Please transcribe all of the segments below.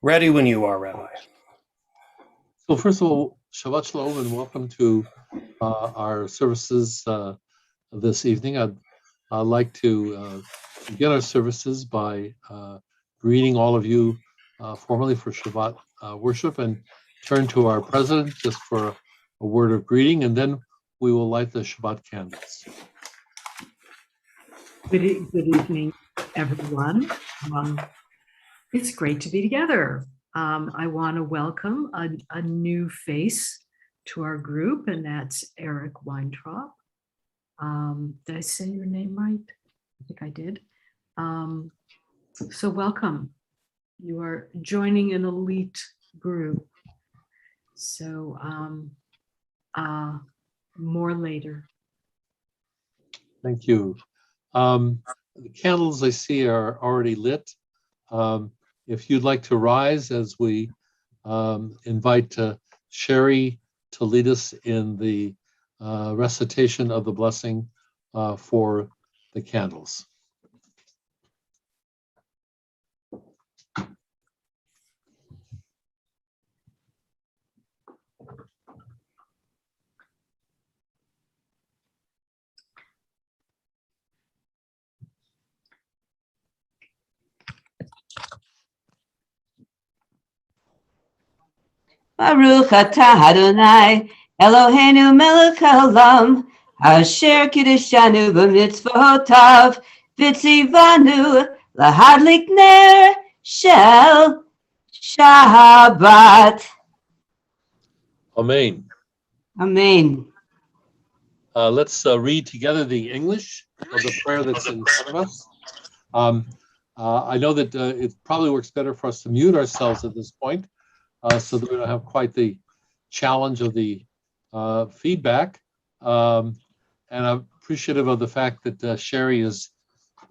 Ready when you are, Rabbi. So first of all, Shabbat Shalom and welcome to our services this evening. I'd like to begin our services by greeting all of you formally for Shabbat worship and turn to our president just for a word of greeting, and then we will light the Shabbat candles. Good evening, everyone. It's great to be together. I want to welcome a new face to our group, and that's Eric Weintraub. Did I say your name right? I think I did. So welcome. You are joining an elite group. So more later. Thank you. The candles I see are already lit. If you'd like to rise as we invite Sherry to lead us in the recitation of the blessing for the candles. Baruch atah Adonai, Eloheinu melech haolam, asher kiddushanu b'mitzvotav, v'tzivanu lahadlik ner shel Shabbat. Amen. Amen. Let's read together the English of the prayer that's in front of us. I know that it probably works better for us to mute ourselves at this point, so that we don't have quite the challenge of the feedback. And I'm appreciative of the fact that Sherry is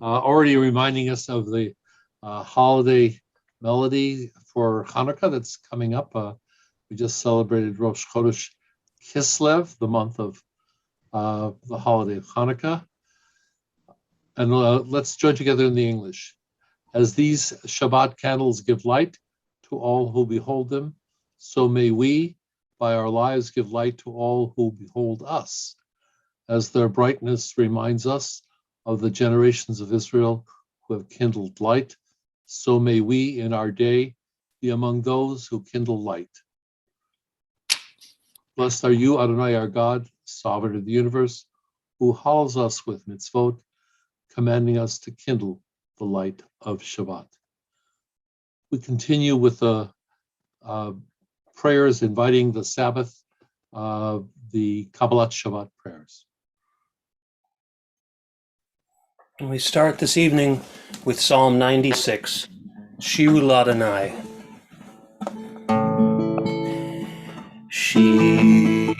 already reminding us of the holiday melody for Hanukkah that's coming up. We just celebrated Rosh Chodesh Kislev, the month of the holiday of Hanukkah. And let's join together in the English. As these Shabbat candles give light to all who behold them, so may we, by our lives, give light to all who behold us, as their brightness reminds us of the generations of Israel who have kindled light, so may we in our day be among those who kindle light. Blessed are you, Adonai, our God, sovereign of the universe, who hallows us with mitzvot, commanding us to kindle the light of Shabbat. We continue with the prayers inviting the Sabbath, the Kabbalat Shabbat prayers. And we start this evening with Psalm 96, Shiru L'Adonai. Shiru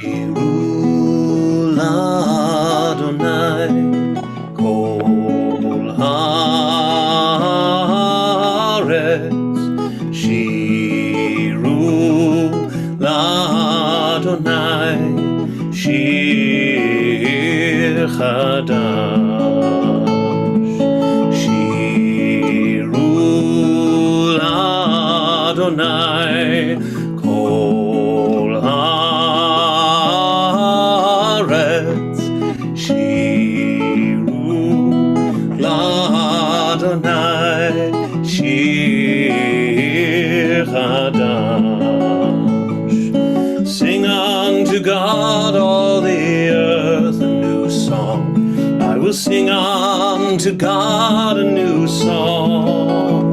L'Adonai, Kol Haaretz, Shiru L'Adonai, Shir Chadash, Shiru L'Adonai, Kol Haaretz, Shiru L'Adonai, Shir Chadash. Sing unto God, all the earth, a new song. I will sing unto God a new song.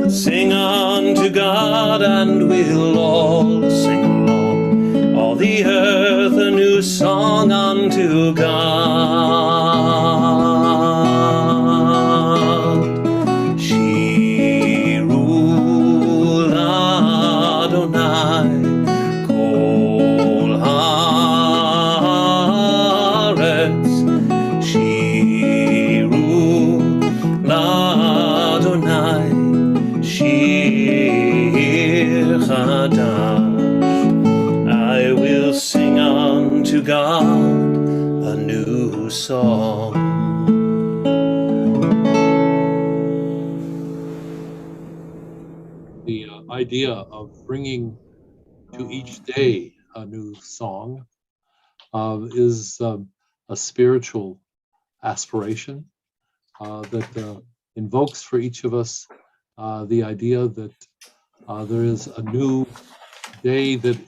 Sing unto God, and we'll all sing along. All the earth a new song unto God. Shiru L'Adonai, Kol Haaretz, Shiru L'Adonai, Shir Chadash. I will sing unto God a new the idea of bringing to each day a new song is a spiritual aspiration that invokes for each of us the idea that there is a new day that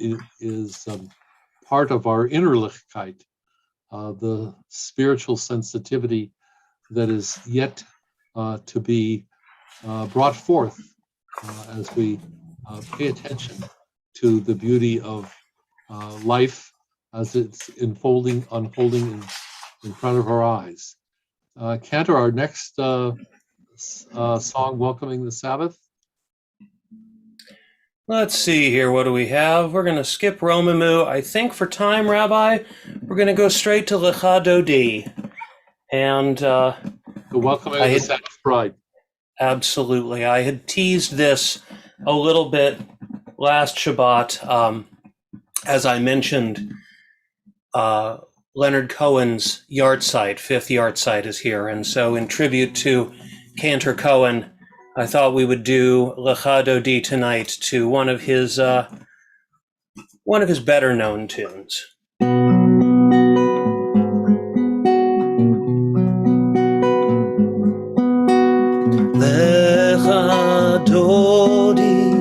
is part of our Innerlichkeit, the spiritual sensitivity that is yet to be brought forth as we pay attention to the beauty of life as it's unfolding in front of our eyes. Cantor, our next song welcoming the Sabbath. Let's see here. What do we have? We're going to skip Romamu. I think for time, Rabbi, we're going to go straight to Lecha Dodi. And The welcoming of the Sabbath bride. absolutely. I had teased this a little bit last Shabbat. As I mentioned, Leonard Cohen's yahrzeit, 5th yahrzeit, is here. And so in tribute to Cantor Cohen, I thought we would do Lecha Dodi tonight to one of his better known tunes. Lecha Dodi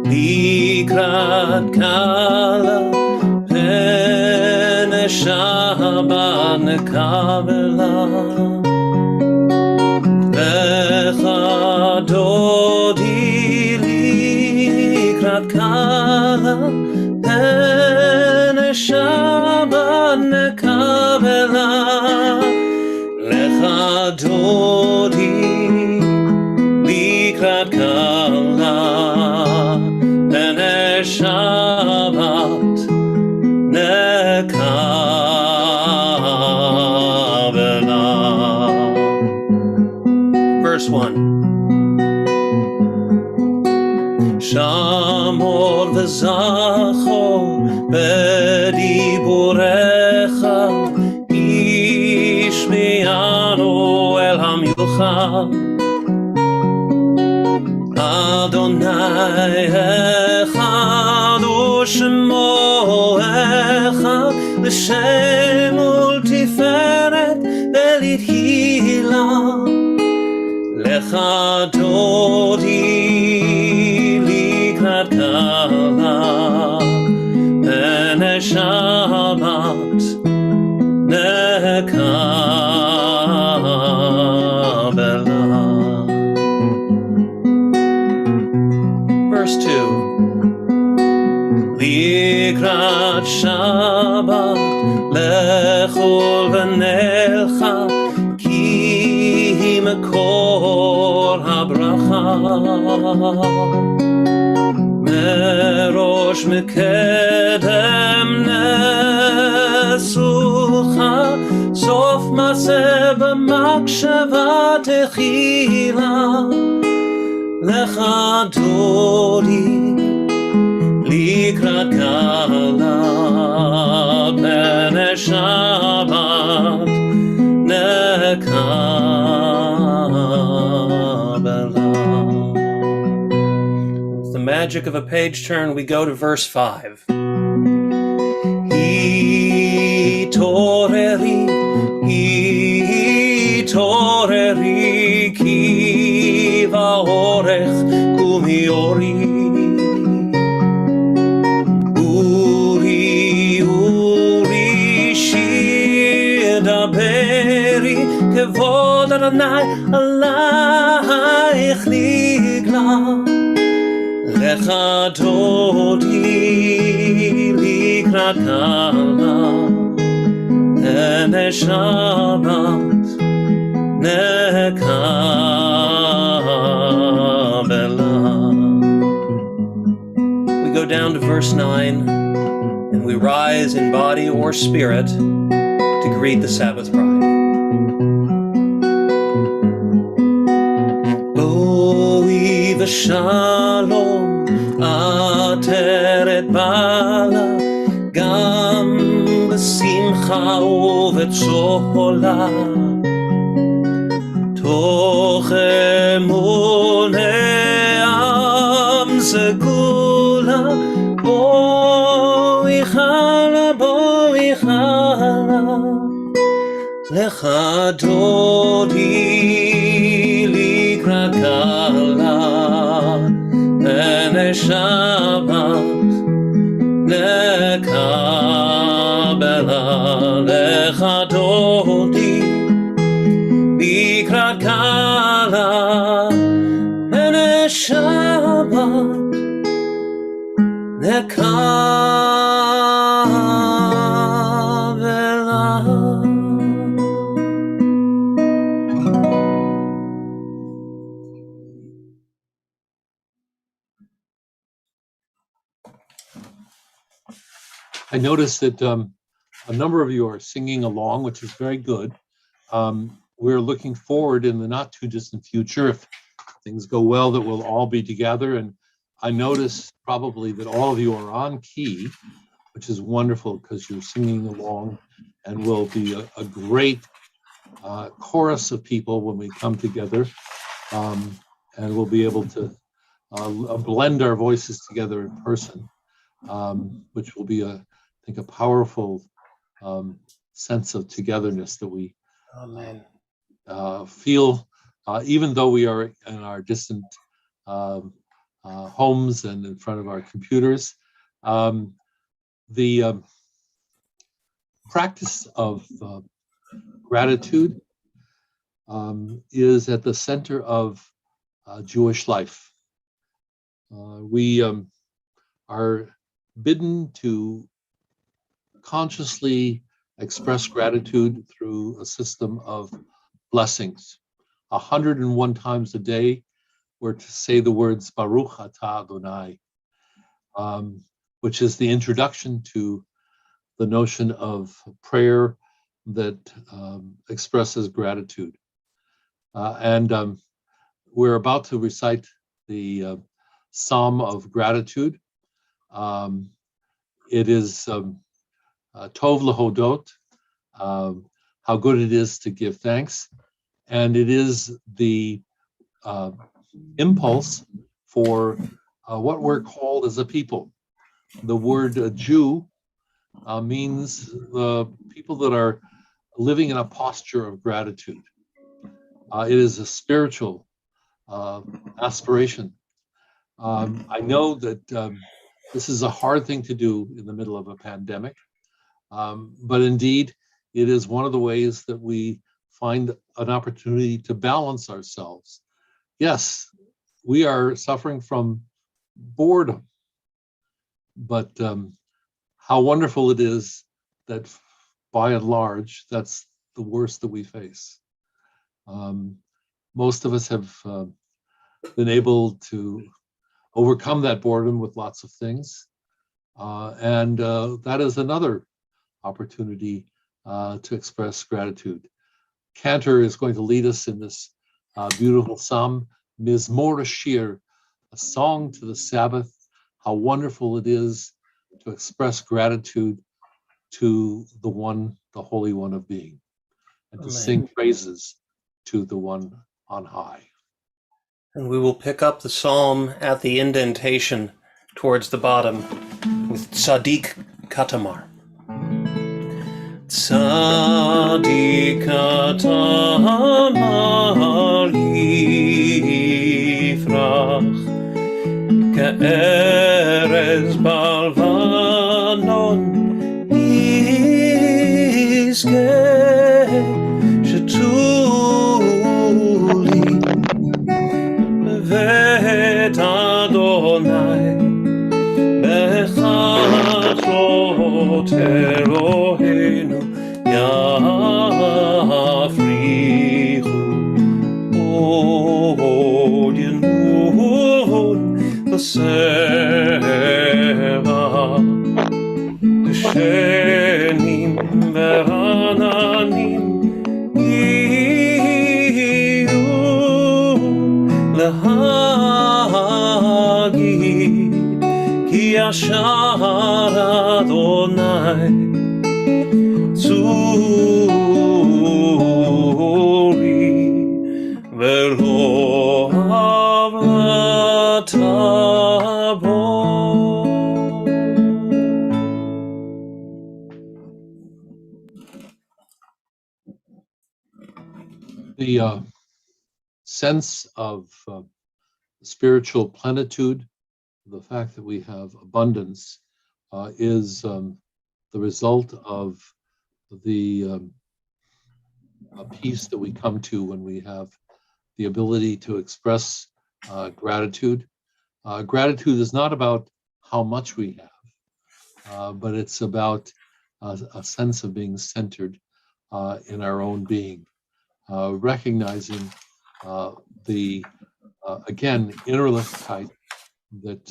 likrat kala pen Shabbat nekabela. Lecha Dodi likrat kala pen Shabbat nekabela. Lecha Dodi likrat kala pen Shabbat nekabela. Verse 1. Shamor v'zachor b'diborecha ishmi'anu el hamilcha. Adonai echad u'shemo echad l'shem ultiferet v'litchila. Lecha Dodi likrat kala pen Shabbat nekabela. Verse 2. Likrat Shabbat lechol v'nelcha ki מקור הברכה. מראש מקדם נסוך, סוף מעשה במקשבה תחילה. לך דודי לקראת קלה פן שבת It's the magic of a page turn. We go to verse 5. Hitoreri, hitoreri, ki va'orech kumiori. Uri, uri, shidaberi, kevod Adonai alaich nigla. Lecha Dodi likrat kala pen Shabbat nekabela. We go down to verse 9, and we rise in body or spirit to greet the Sabbath bride. Boi v'shalom עטרת בעלה, גם בשמחה ובצהלה. תוך אמוני עם kala bene Shabbat nekabela lechadodi bikrat kala bene Shabbat I noticed that a number of you are singing along, which is very good. We're looking forward in the not too distant future, if things go well, that we'll all be together. And I notice probably that all of you are on key, which is wonderful because you're singing along, and will be a great chorus of people when we come together, and we'll be able to blend our voices together in person, which will be, I think, a powerful sense of togetherness that we feel, even though we are in our distant homes and in front of our computers. The practice of gratitude is at the center of Jewish life. We are bidden to consciously express gratitude through a system of blessings. 101 times a day, we're to say the words Baruch Atah Adonai, which is the introduction to the notion of prayer that expresses gratitude. And we're about to recite the Psalm of Gratitude. It is Tov Lahodot, how good it is to give thanks. And it is the impulse for what we're called as a people. The word Jew means the people that are living in a posture of gratitude. It is a spiritual aspiration. I know that this is a hard thing to do in the middle of a pandemic, but indeed, it is one of the ways that we find an opportunity to balance ourselves. Yes, we are suffering from boredom, but how wonderful it is that by and large, that's the worst that we face. Most of us have been able to overcome that boredom with lots of things. And that is another opportunity to express gratitude. Cantor is going to lead us in this beautiful psalm, Mizmor Shir, a song to the Sabbath. How wonderful it is to express gratitude to the One, the Holy One of Being, and to sing praises to the One on high. And we will pick up the psalm at the indentation towards the bottom with Tzadik Katamar. Tzadik Katamar yifrach ke'erez balvanon yizkeh shetuli bevet Adonai bechachot Eloheinu yafrichu od yenun b'seva b'shenim v'rananim yiyu להגיד כי ישר אדוני צורי ולא עוולת בו. The sense of spiritual plenitude, the fact that we have abundance, is the result of the peace that we come to when we have the ability to express gratitude. Gratitude is not about how much we have, but it's about a sense of being centered in our own being, recognizing the, again, Innerlichkeit that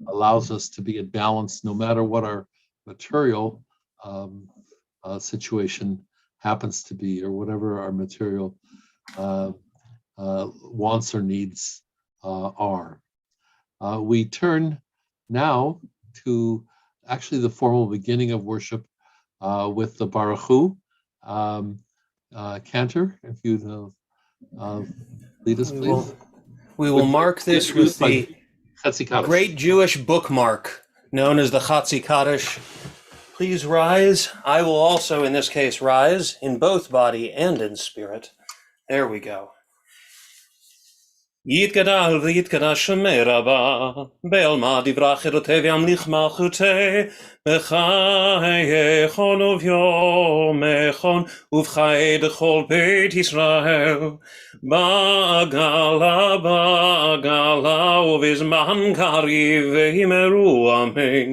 allows us to be in balance no matter what our material situation happens to be, or whatever our material wants or needs are. We turn now to actually the formal beginning of worship with the Baruch Hu. Cantor, if you'd lead us, please. We will mark this with the great Jewish bookmark known as the Chatzi Kaddish. Please rise. I will also, in this case, rise in both body and in spirit. There we go. Yitgadal v'yitgadash shemei Rabba, be'alma divrach erotev yamlich malchutei, b'chayechon uvyomechon, uv'chayei dechol beit Yisrael, ba'gala, uv'izman kariv v'himeru amen,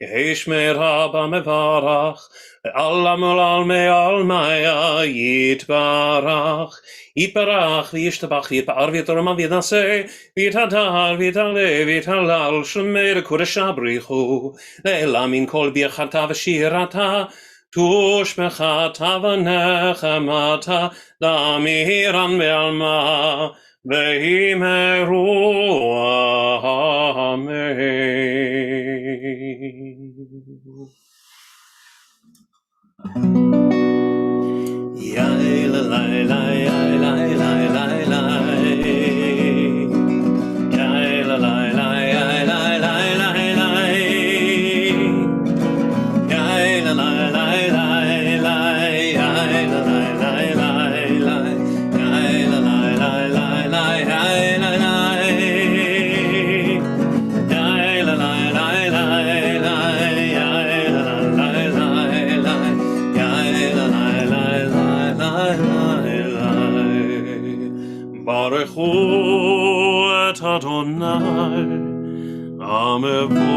yeheshmei Rabba mevarach, ve'alam olal me'almaya yitbarach, Yitbarach v'yishtabach v'yitbar v'yitoram v'yidnaseh v'yitadar v'yitale v'yitalal shemei l'kodesh abrichu le'elam min kol birchata v'shirata tushmecha v'nechemata la'amiran be'alma v'himeru amen. Yai la la la yai la la la la yai la la la yai la la la la yai la la la la la yai la la la la la yai la la la la la yai la la yai la la la la la yai la la la la yai la la Baruch Hu et Adonai Amevorach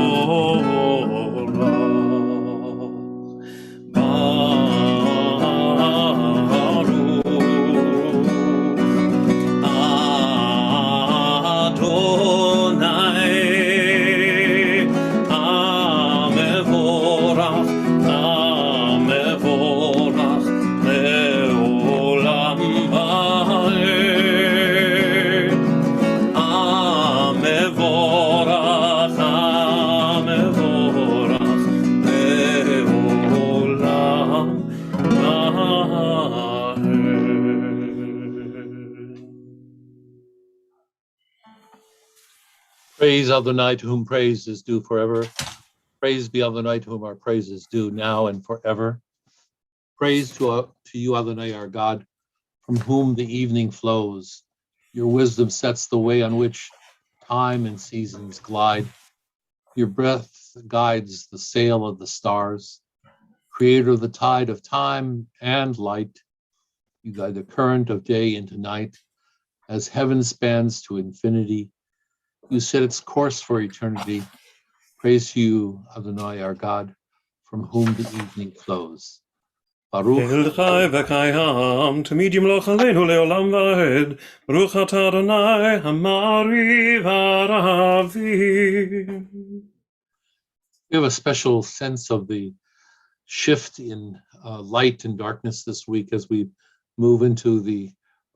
Baruch Adonai Amevorach Amevorach Le'olam Praise Adonai, to whom praise is due forever. Praise be Adonai, to whom our praise is due now and forever. Praise to you, Adonai, our God, from whom the evening flows. Your wisdom sets the way on which time and seasons glide. Your breath guides the sail of the stars. Creator of the tide of time and light, you guide the current of day into night. As heaven spans to infinity, you set its course for eternity. Praise to you, Adonai, our God, from whom the evening flows. Baruch Tamid Yimloch Aleinu Leolam Vaed. Baruch Atah Adonai Hamari V'Aravim. We have a special sense of the shift in light and darkness this week as we move into the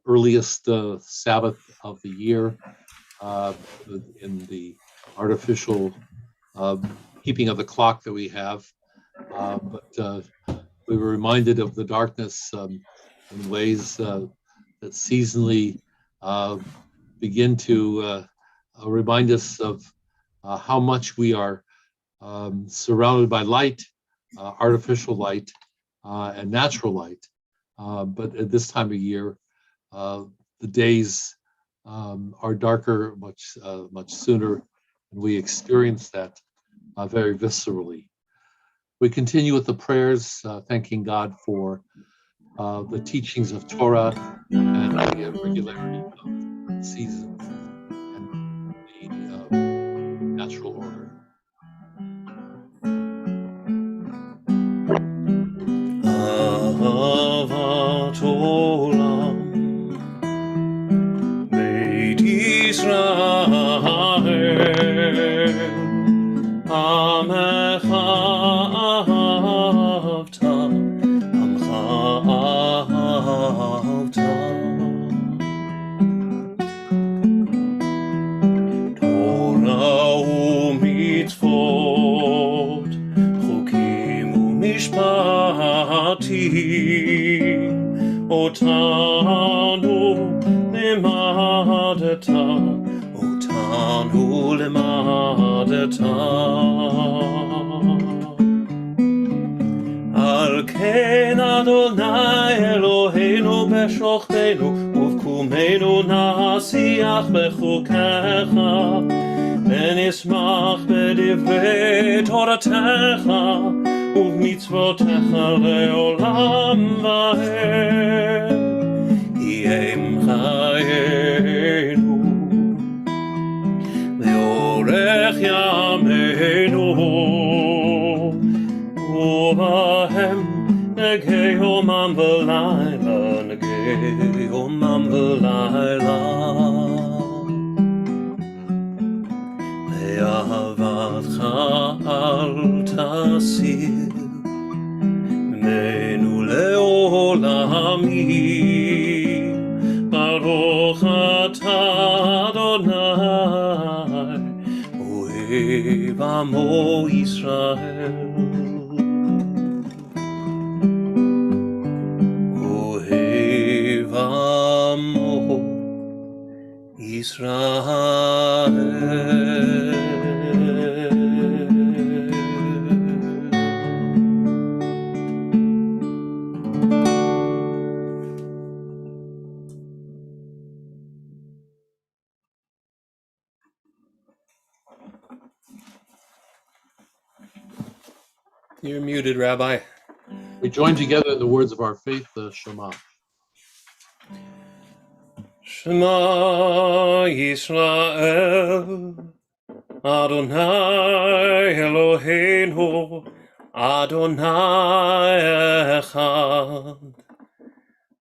earliest Sabbath of the year. In the artificial keeping of the clock that we have. But we were reminded of the darkness in ways that seasonally begin to remind us of how much we are surrounded by light, artificial light, and natural light. But at this time of year, the days are darker much sooner, and we experience that very viscerally. We continue with the prayers, thanking God for the teachings of Torah and the regularity of seasons and the natural order. Ahavat olam, Beit Yisrael, Amecha ahavta, Amcha ahavta. Torah u'mitzvot, Chukim u'mishpatim, Otanu limadeta, Otanu limadeta. Al ken Adonai Eloheinu b'shochtenu, ובקומנו נשיח בחוקיך, ונשמח בדברי תורתך, ובמצוותיך לעולם ועד. יהיה חיינו, ואורך ימינו, ובהם נגי יומם ולילה, נגי יומם ולילה. ואהבתך אל תסיר ממנו לעולמים. ברוך אתה אדוני, אוהב עמו ישראל. Amo Israel. You're muted, Rabbi. We join together in the words of our faith, the Shema. Shema Yisrael, Adonai Eloheinu, Adonai Echad.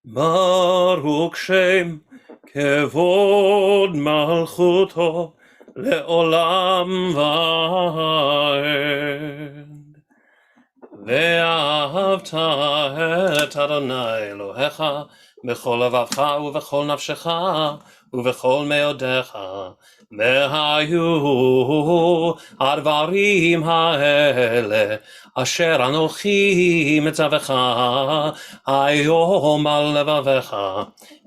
Baruch Shem Kevod Malchuto Le'olam Va'ed. ואהבת את אדוני אלוהיך בכל לבבך ובכל נפשך ובכל מאודיך. והיו הדברים האלה אשר אנוכי מצווך היום על לבביך,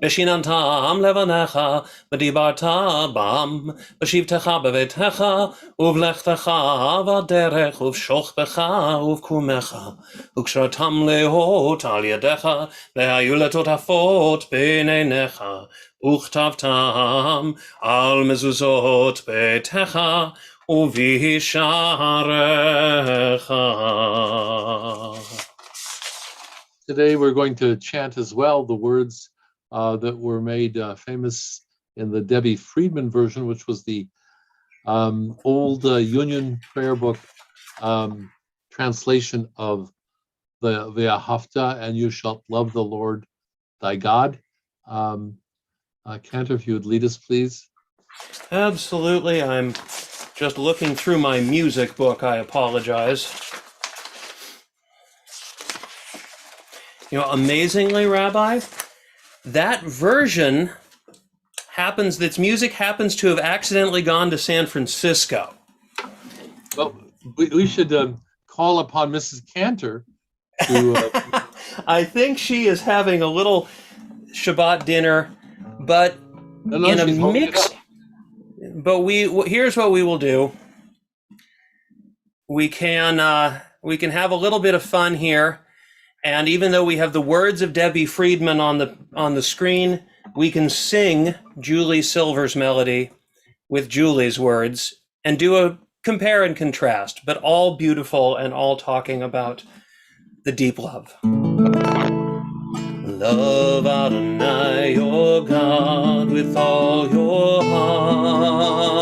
ושיננתם לבניך, ודיברת בם, בשבתך בביתך, ובלכתך בדרך, ובשוכבך ובקומך, וקשרתם לאות על ידיך, והיו לטוטפות בין עיניך, וכתבתם על מזוזות ביתך ובשעריך. Today we're going to chant as well the words that were made famous in the Debbie Friedman version, which was the old Union prayer book translation of the Ahavta, and you shalt love the Lord thy God. Cantor, if you would lead us, please. Absolutely. I'm just looking through my music book. I apologize. You know, amazingly, Rabbi, that version its music happens to have accidentally gone to San Francisco. Well, we should call upon Mrs. Cantor to... I think she is having a little Shabbat dinner, but in a mix. But here's what we will do. We can have a little bit of fun here, and even though we have the words of Debbie Friedman on the screen, we can sing Julie Silver's melody with Julie's words and do a compare and contrast, but all beautiful and all talking about the deep love. Love Adonai your God with all your heart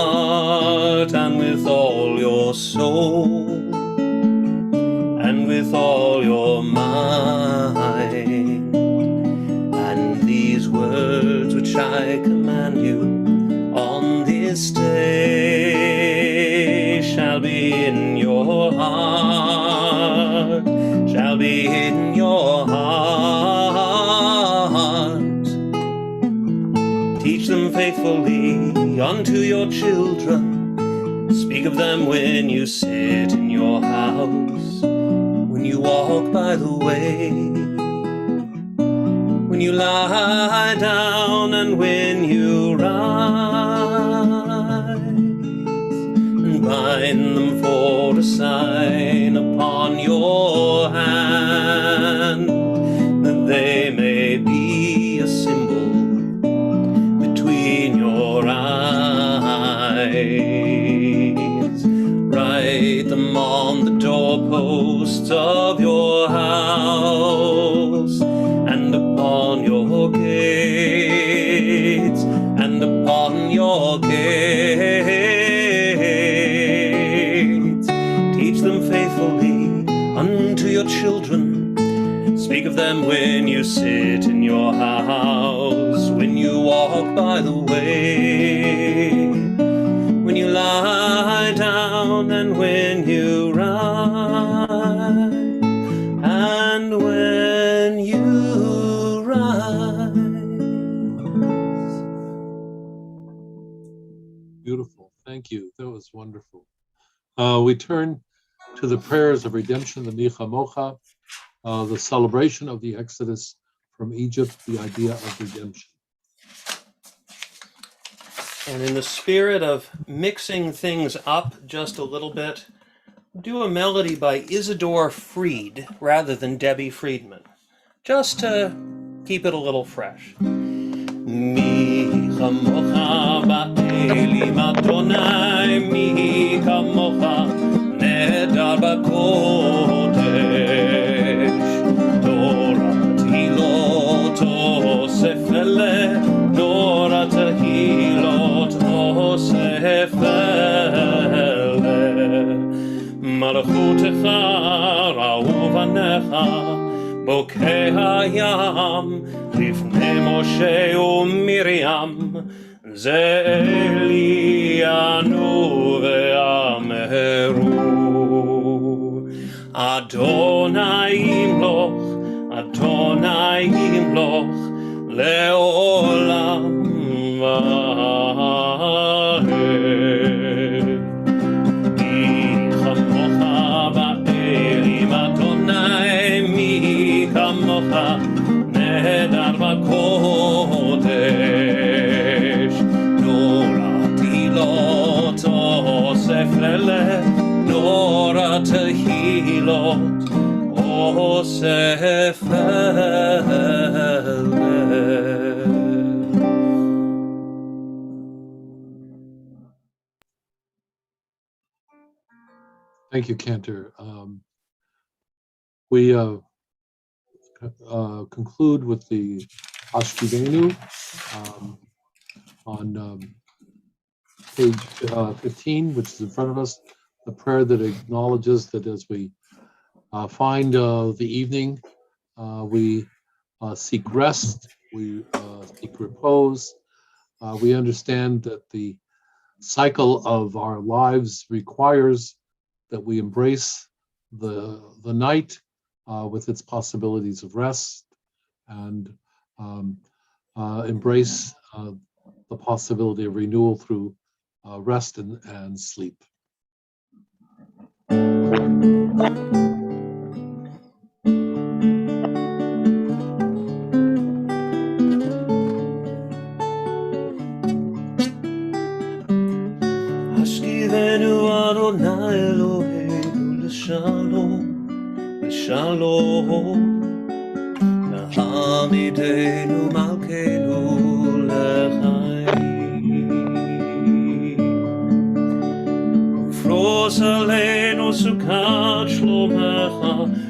and with all your soul and with all your mind. And these words which I command you on this day shall be in your heart, shall be in your heart. Teach them faithfully unto your children. Speak of them when you sit in your house, when you walk by the way, when you lie down and when you rise, and bind them for a sign upon your hand, that they may be a symbol between your eyes. Write them on the doorposts of your house and upon your gates, and upon your gates. Teach them faithfully unto your children. Speak of them when you sit in your house, when you walk by the way, when you lie down and when you rise, and when you rise. Beautiful. Thank you. That was wonderful. We turn to the prayers of redemption, the Micha Mocha, the celebration of the Exodus from Egypt, the idea of redemption. And in the spirit of mixing things up just a little bit, do a melody by Isidore Fried rather than Debbie Friedman, just to keep it a little fresh. Mi chamocha ba'elim Adonai, mi kamocha nedar b'kodesh, Dorat hilot osef ele, Dorat hilot osef ele, Malchutecha ra'u vanecha, בוקי הים לפני משה ומרים, זה אלינו ואמרו. אדוני ימלוך, אדוני ימלוך, לעולם ועד. מי כמוך באלים אדוני, מי כמוך נהדר בקודש, נורתי לא תוסף ללב, נורא תהילות אוסף ללב. Thank you, Cantor. We conclude with the Ashkivenu on page 15, which is in front of us, the prayer that acknowledges that as we find the evening, we seek rest, we seek repose. We understand that the cycle of our lives requires that we embrace the night with its possibilities of rest, and embrace the possibility of renewal through rest and sleep. השכיבנו אדוני אלוהינו לשלום, לשלום, להעמידנו מלכנו ופרוס עלינו סוכת שלומך,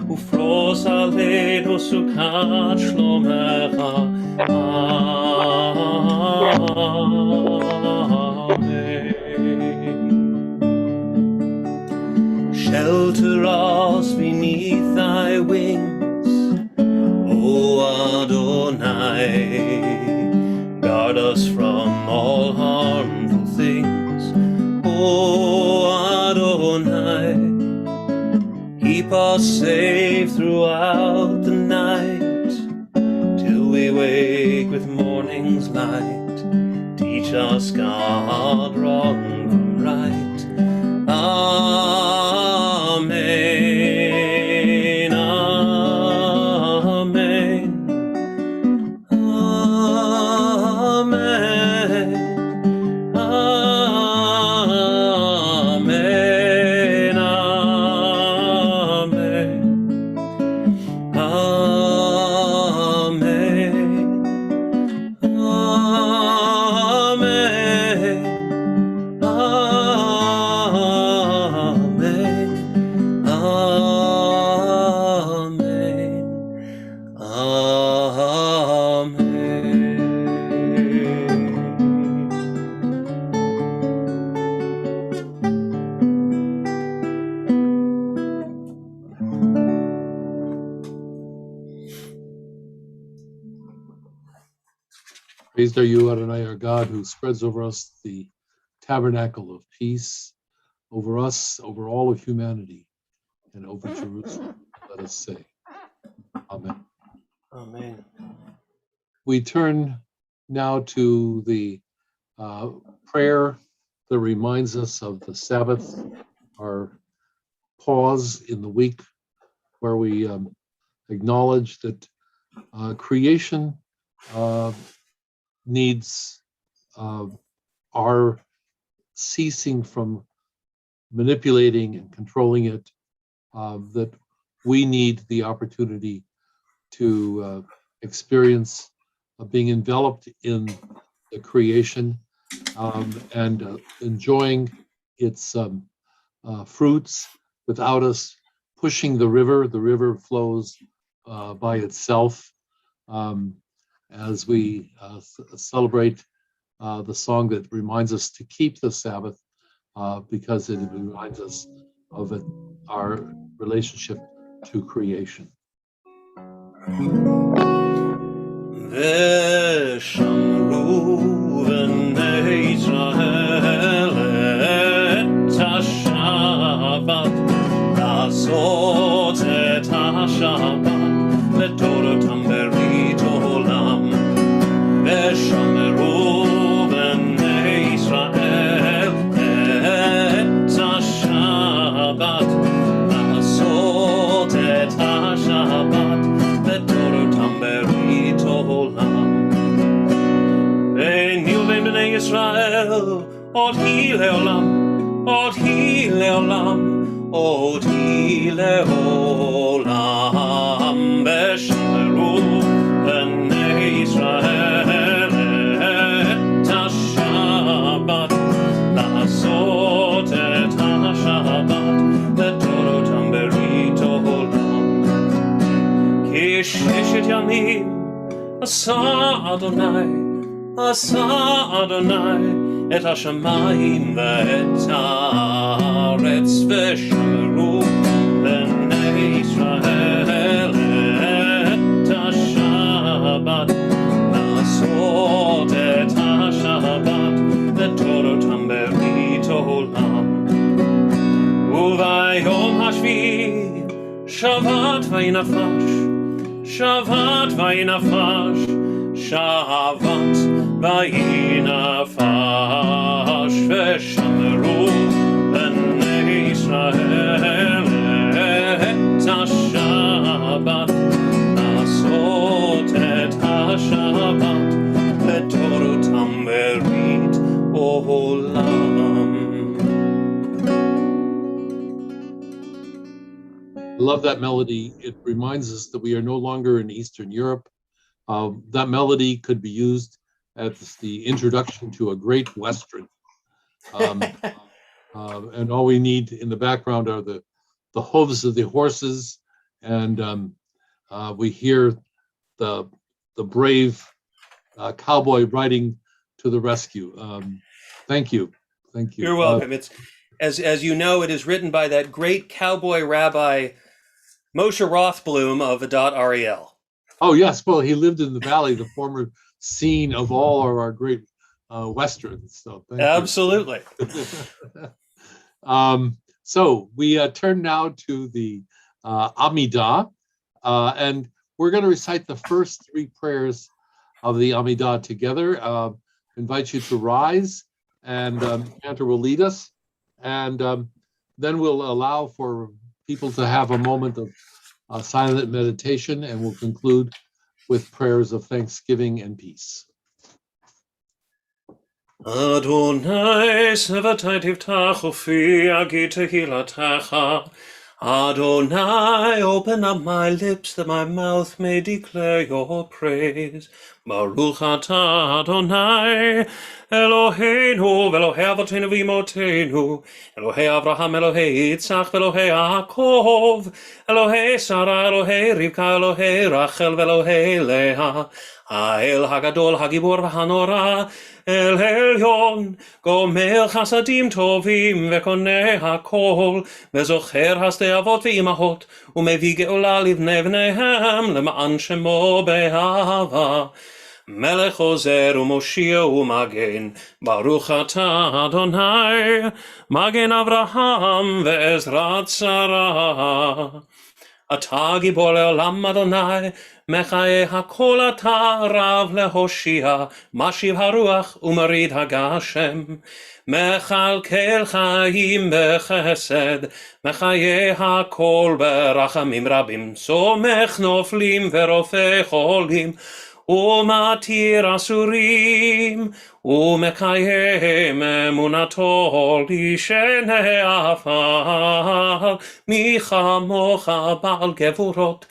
ופרוס עלינו סוכת שלומך. Shelter us beneath thy wings, O Adonai. Guard us from all harmful things, O Adonai. Keep us safe throughout the night, till we wake with morning's light. Teach us, God, wrong from right. Amen, amen, amen, amen, Praised are you, Adonai, our God, who spreads over us the tabernacle of peace, over us, over all of humanity, and over Jerusalem. Let us say, Amen. Amen. We turn now to the prayer that reminds us of the Sabbath, our pause in the week where we acknowledge that creation needs our ceasing from manipulating and controlling it, that we need the opportunity to experience being enveloped in the creation and enjoying its fruits without us pushing the river. The river flows by itself. As we celebrate the song that reminds us to keep the Sabbath, because it reminds us of our relationship to creation. ושמרו בני ישראל את השבת, לעשות את השבת לתורתם ברית עולם. ושמרו בני ישראל את השבת, לעשות את השבת לתורתם ברית עולם. וניו בין בני ישראל עוד היא לעולם, עוד היא לעולם, עוד היא לעולם. ושמרו בני ישראל את השבת, לעשות את השבת לתורתם ברית עולם. כי ששת ימים עשה אדוני את השמיים ואת הארץ, ושמרו בני ישראל את השבת, לעשות את השבת לתורתם ברית עולם. וביום השביעי שבת וינפש, שבת וינפש, שבת וינפש. ושמרו בני ישראל את השבת, לעשות את השבת לתורתם ברית עולם. I love that melody. It reminds us that we are no longer in Eastern Europe. That melody could be used It's the introduction to a great Western. And all we need in the background are the hooves of the horses, and we hear the brave cowboy riding to the rescue. Thank you. You're welcome. It's as you know, it is written by that great cowboy rabbi Moshe Rothblum of Adat Ariel. Oh yes, well he lived in the valley, the former scene of all of our great westerns. So thank Absolutely. you. So we turn now to the Amidah, and we're going to recite the first three prayers of the Amidah together. Invite you to rise, and Cantor will lead us, and then we'll allow for people to have a moment of silent meditation, and we'll conclude with prayers of thanksgiving and peace. Adonai sevatai tiftach ufi agi tehilatecha. Adonai, open up my lips that my mouth may declare your praise. Baruch atah Adonai, Eloheinu, Elohei Avotenu v'Imotenu, Elohei Avraham, Elohei Yitzchak, Elohei Yaakov, Elohei Sarah, Elohei Rivka, Elohei Rachel, Elohei Leah, Ha'el Hagadol, Hagibor v'Hanora, El Elyon, Gomer Chasadim Tovim, Vekonei HaKol, Vezocher Hasdei Avot v'Imahot, Umevi Geola Livnei V'neihem, Lema'an Shemo Be'ahava. Melech Ozer u'Moshia u'Magen, Baruch atah Adonai, Magen Avraham ve'Ezrat Sarah. Atah Gibor le'olam Adonai, Mechaye hakol atah Rav lehoshia, Mashiv haruach u'Marid hagashem. Mechalkel Chaim bechesed, Mechaye hakol berachamim rabim, Somech noflim ve'rofei cholim, Umatir asurim, umekayem emunato lishenei afal, michamocha bal gevurot,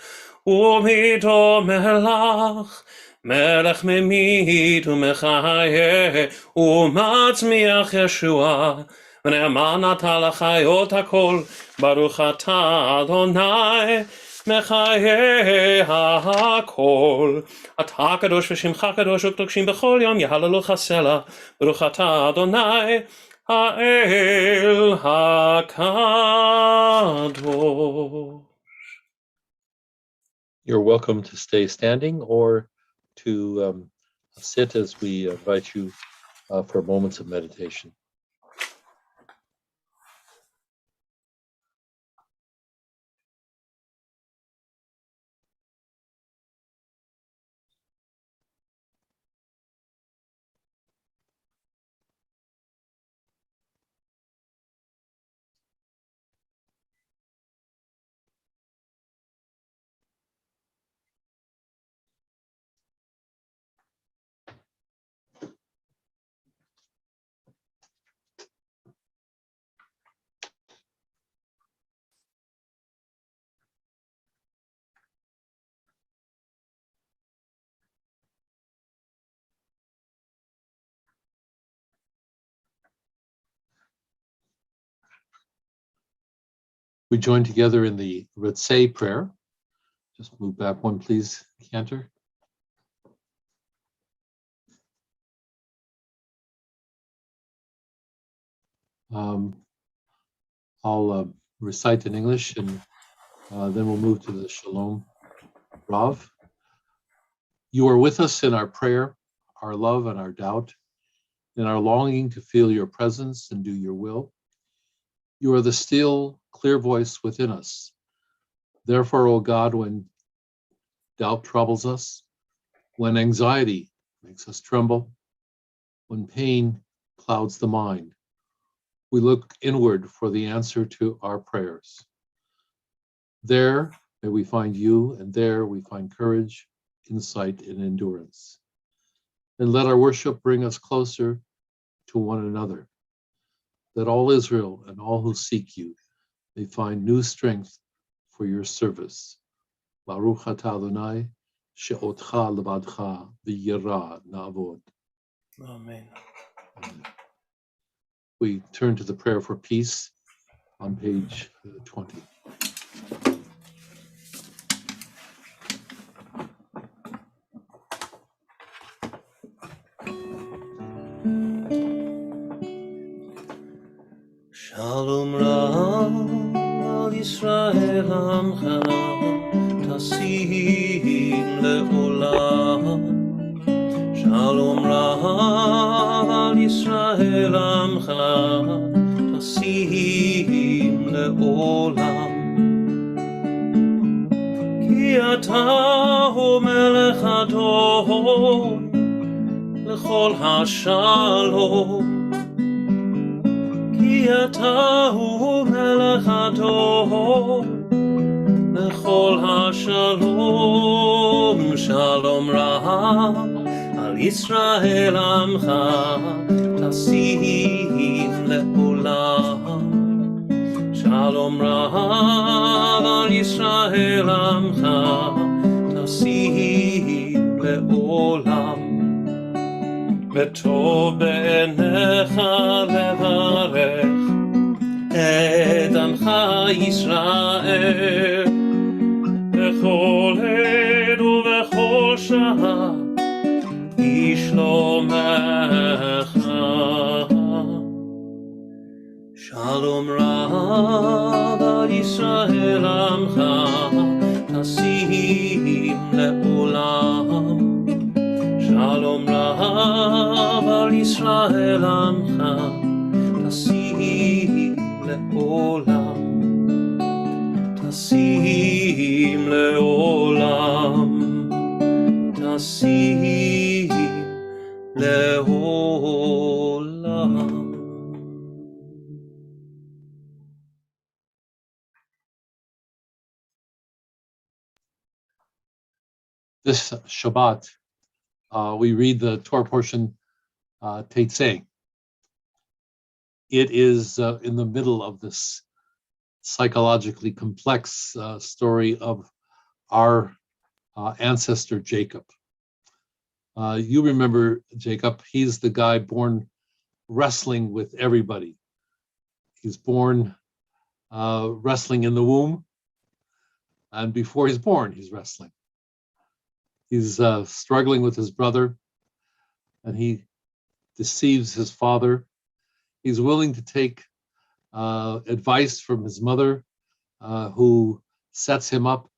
umido melach, melech memid umechaye, umatzmiach Yeshua, v'ne'eman ata l'chayot hakol, Baruch atah Adonai, Mechaye hakol. Atah kadosh v'shimcha kadosh u'kdokshim b'chol yom yehallelu chasela. Baruch atah Adonai ha'el hakadosh. You're welcome to stay standing or to sit as we invite you for moments of meditation. We join together in the Ritzei prayer. Just move back one, please, Cantor. I'll recite in English, and then we'll move to the Shalom Rav. You are with us in our prayer, our love and our doubt, in our longing to feel your presence and do your will. You are the still, clear voice within us. Therefore, O God, when doubt troubles us, when anxiety makes us tremble, when pain clouds the mind, we look inward for the answer to our prayers. There may we find you, and there we find courage, insight, and endurance. And let our worship bring us closer to one another, that all Israel and all who seek you may find new strength for your service. Baruch atah Adonai, she'otcha levadcha v'yira na'avod. Amen. We turn to the prayer for peace on page 20. Shalom Rab al Yisrael Amcha Tasim le'olam. Shalom Rab al Yisrael Amcha Tasim le'olam. Ki ata hu melech adon lechol hashalom. Ki ata hu melech adon lechol hashalom. Shalom Rab al Yisrael Amcha Tasim le'olam. Shalom Rab al Yisrael Amcha Tasim le'olam. Betov be'enecha levarech et amcha Yisrael bechol עת ובכל שעה בשלומך. Shalom Rab al Yisrael Amcha Tasim le'olam. Shalom Rab al Yisrael Amcha Tasim le'olam. Tasim le'olam. Tasim le'olam. This Shabbat, we read the Torah portion, Teitzei. It is in the middle of this psychologically complex story of our ancestor Jacob. You remember Jacob, he's the guy born wrestling with everybody. He's born wrestling in the womb, and before he's born, he's wrestling. He's struggling with his brother, and he deceives his father. He's willing to take advice from his mother, who sets him up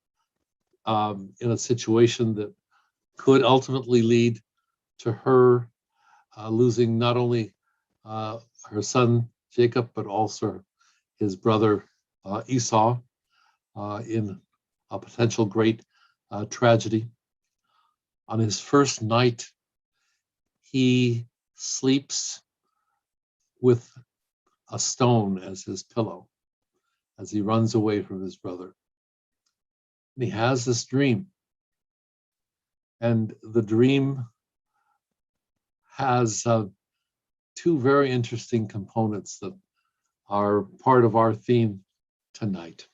in a situation that could ultimately lead to her losing not only her son Jacob, but also his brother Esau in a potential great tragedy. On his first night, he sleeps with a stone as his pillow as he runs away from his brother. And he has this dream. And the dream has two very interesting components that are part of our theme tonight.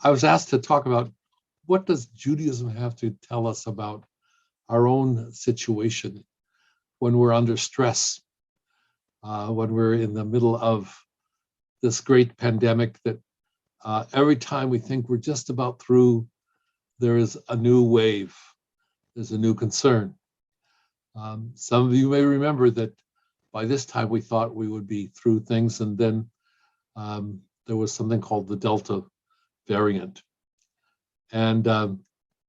I was asked to talk about what does Judaism have to tell us about our own situation when we're under stress, when we're in the middle of this great pandemic that every time we think we're just about through, there is a new wave, there's a new concern. Some of you may remember that by this time we thought we would be through things, and then there was something called the Delta variant. And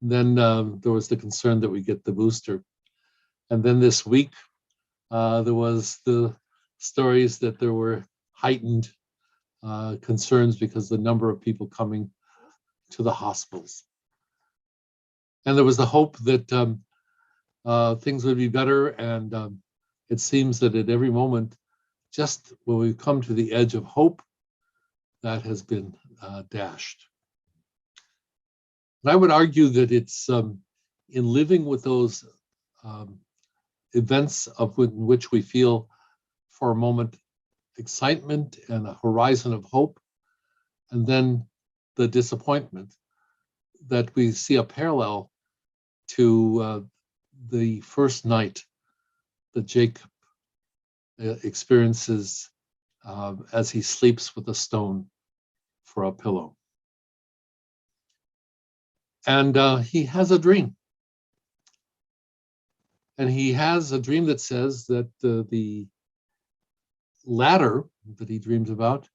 then there was the concern that we get the booster. And then this week, there was the stories that there were heightened concerns because the number of people coming to the hospitals. And there was the hope that things would be better. And it seems that at every moment, just when we come to the edge of hope, that has been dashed. And I would argue that it's in living with those events in which we feel for a moment excitement and a horizon of hope, and then the disappointment, that we see a parallel to the first night that Jacob experiences as he sleeps with a stone for a pillow. And he has a dream. And he has a dream that says that the ladder that he dreams about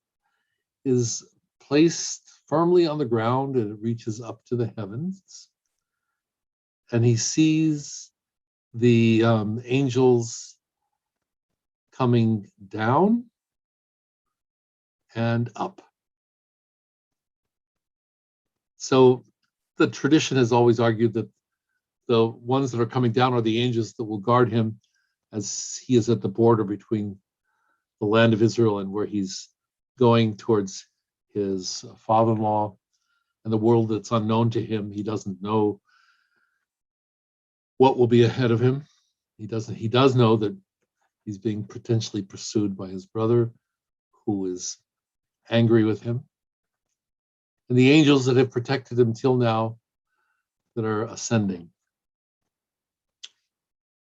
is placed firmly on the ground and it reaches up to the heavens. And he sees the angels coming down and up. So the tradition has always argued that the ones that are coming down are the angels that will guard him as he is at the border between the land of Israel and where he's going towards his father-in-law and the world that's unknown to him. He doesn't know what will be ahead of him. He does know that he's being potentially pursued by his brother, who is angry with him. And the angels that have protected him till now that are ascending.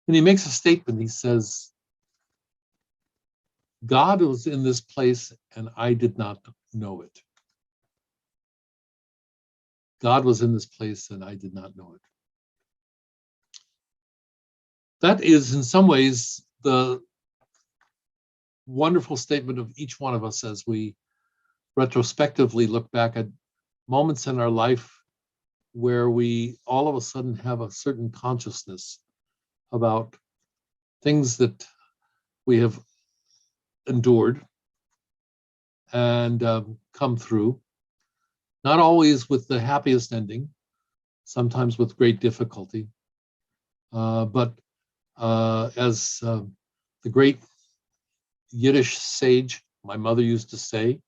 And he makes a statement. He says, God was in this place and I did not know it. God was in this place and I did not know it. That is in some ways the wonderful statement of each one of us as we retrospectively look back at moments in our life where we all of a sudden have a certain consciousness about things that we have endured and come through, not always with the happiest ending, sometimes with great difficulty, but as the great Yiddish sage, my mother used to say,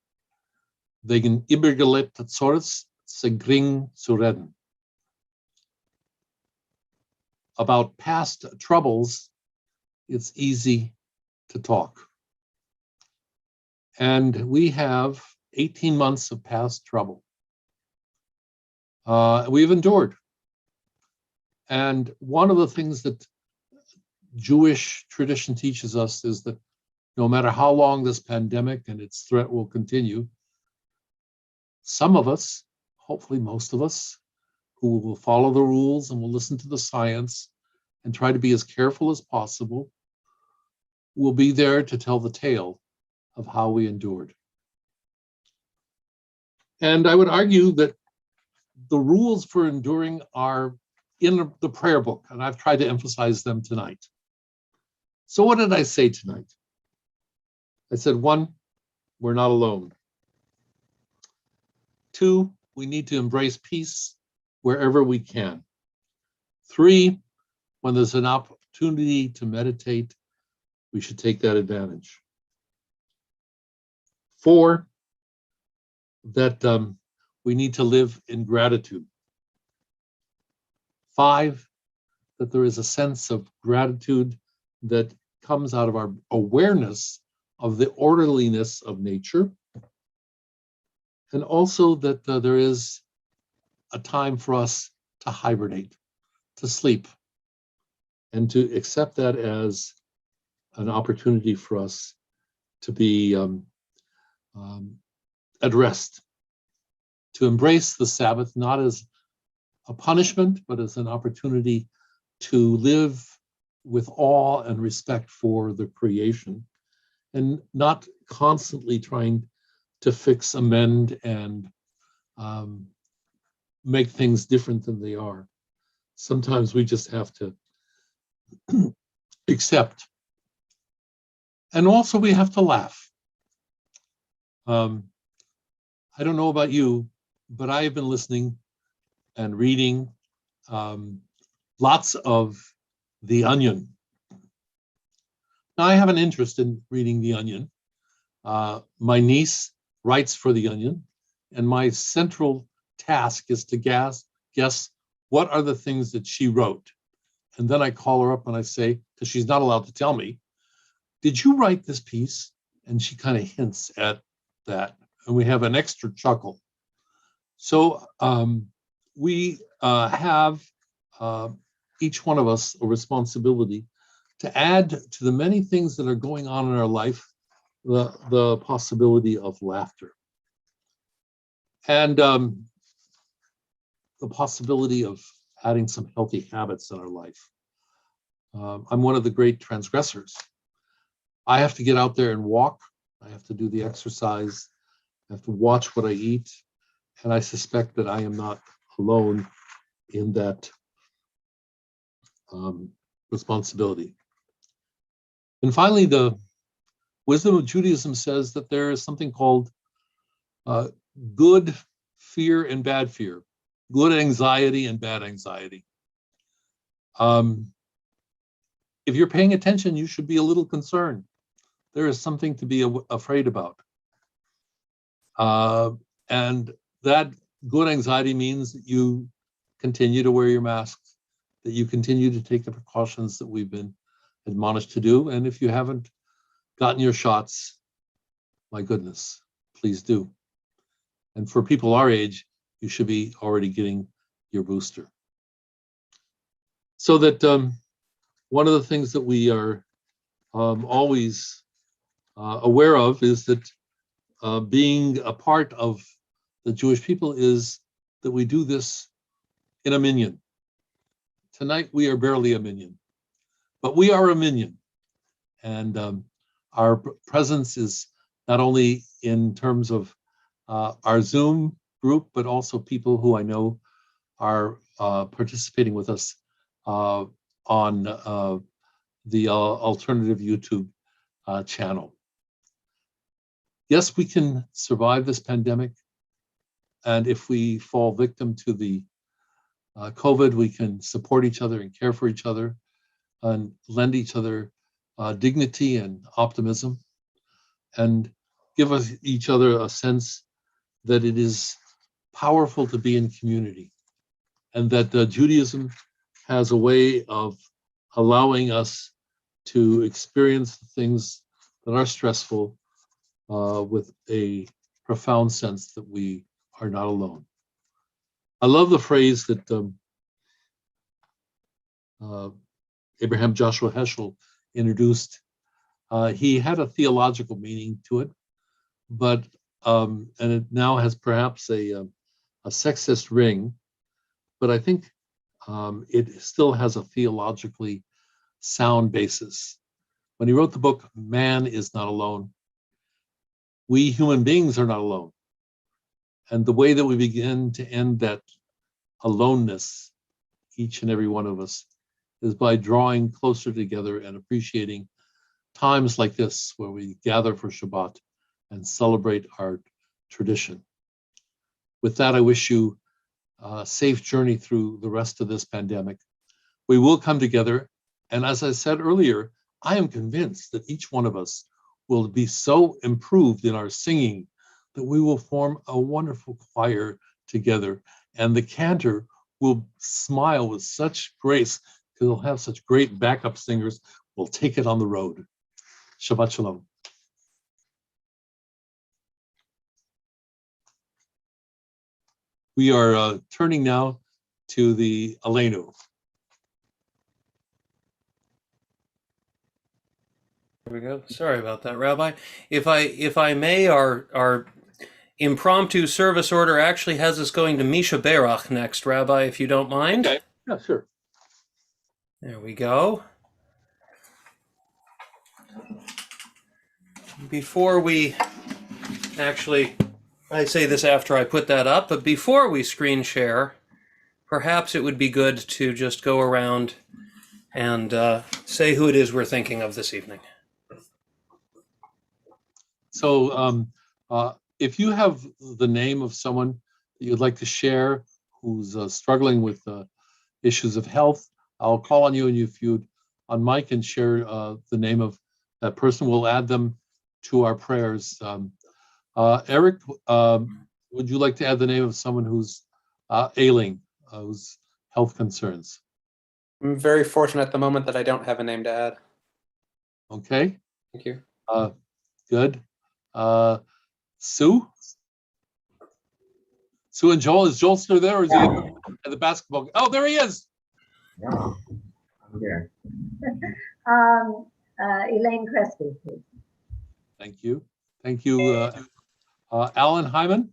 wegen übergelebter Zorns segring zu reden. About past troubles, it's easy to talk. And we have 18 months of past trouble. We've endured. And one of the things that Jewish tradition teaches us is that no matter how long this pandemic and its threat will continue, some of us, hopefully most of us, who will follow the rules and will listen to the science and try to be as careful as possible, will be there to tell the tale of how we endured. And I would argue that the rules for enduring are in the prayer book, and I've tried to emphasize them tonight. So what did I say tonight? I said, 1, we're not alone. 2, we need to embrace peace wherever we can. 3, when there's an opportunity to meditate, we should take that advantage. 4, that we need to live in gratitude. 5, that there is a sense of gratitude that comes out of our awareness of the orderliness of nature. And also that there is a time for us to hibernate, to sleep, and to accept that as an opportunity for us to be at rest, to embrace the Sabbath, not as a punishment, but as an opportunity to live with awe and respect for the creation, and not constantly trying to fix, amend, and make things different than they are. Sometimes we just have to accept. And also we have to laugh. I don't know about you, but I have been listening and reading lots of The Onion. Now, I have an interest in reading The Onion. My niece writes for The Onion, and my central task is to guess what are the things that she wrote. And then I call her up and I say, because she's not allowed to tell me, did you write this piece? And she kind of hints at that. And we have an extra chuckle. So we have, each one of us, a responsibility to add to the many things that are going on in our life, the possibility of laughter. And the possibility of adding some healthy habits in our life. I'm one of the great transgressors. I have to get out there and walk. I have to do the exercise. I have to watch what I eat. And I suspect that I am not alone in that responsibility. And finally, the wisdom of Judaism says that there is something called good fear and bad fear, good anxiety and bad anxiety. If you're paying attention, you should be a little concerned. There is something to be afraid about. And that good anxiety means that you continue to wear your masks, that you continue to take the precautions that we've been admonished to do. And if you haven't gotten your shots, my goodness, please do. And for people our age, you should be already getting your booster. So that one of the things that we are always aware of is that being a part of the Jewish people is that we do this in a minyan. Tonight we are barely a minyan, but we are a minyan. And our presence is not only in terms of our Zoom group, but also people who I know are participating with us on the alternative YouTube channel. Yes, we can survive this pandemic. And if we fall victim to the COVID, we can support each other and care for each other and lend each other dignity and optimism and give us each other a sense that it is powerful to be in community and that Judaism has a way of allowing us to experience things that are stressful with a profound sense that we are not alone. I love the phrase that Abraham Joshua Heschel introduced. He had a theological meaning to it, but and it now has perhaps a sexist ring, but I think it still has a theologically sound basis. When he wrote the book, Man is Not Alone, we human beings are not alone. And the way that we begin to end that aloneness, each and every one of us, is by drawing closer together and appreciating times like this where we gather for Shabbat and celebrate our tradition. With that, I wish you a safe journey through the rest of this pandemic. We will come together, and as I said earlier, I am convinced that each one of us will be so improved in our singing that we will form a wonderful choir together, and the cantor will smile with such grace because he'll have such great backup singers. We'll take it on the road. Shabbat Shalom. We are turning now to the Aleinu. There we go. Sorry about that, Rabbi. If I may, our impromptu service order actually has us going to Misha Berach next, Rabbi, if you don't mind. Okay. Yeah, sure. There we go. Before we actually, I say this after I put that up, but before we screen share, perhaps it would be good to just go around and say who it is we're thinking of this evening. So if you have the name of someone that you'd like to share who's struggling with issues of health, I'll call on you, and if you'd on mic and share the name of that person, we'll add them to our prayers. Eric, would you like to add the name of someone who's ailing, who's health concerns? I'm very fortunate at the moment that I don't have a name to add. Okay. Thank you. Good. Sue? Sue and Joel, is Joel still there or is he at the basketball? Oh, there he is. Yeah, I'm here. Elaine Crespi, please. Thank you. Thank you. Alan Hyman.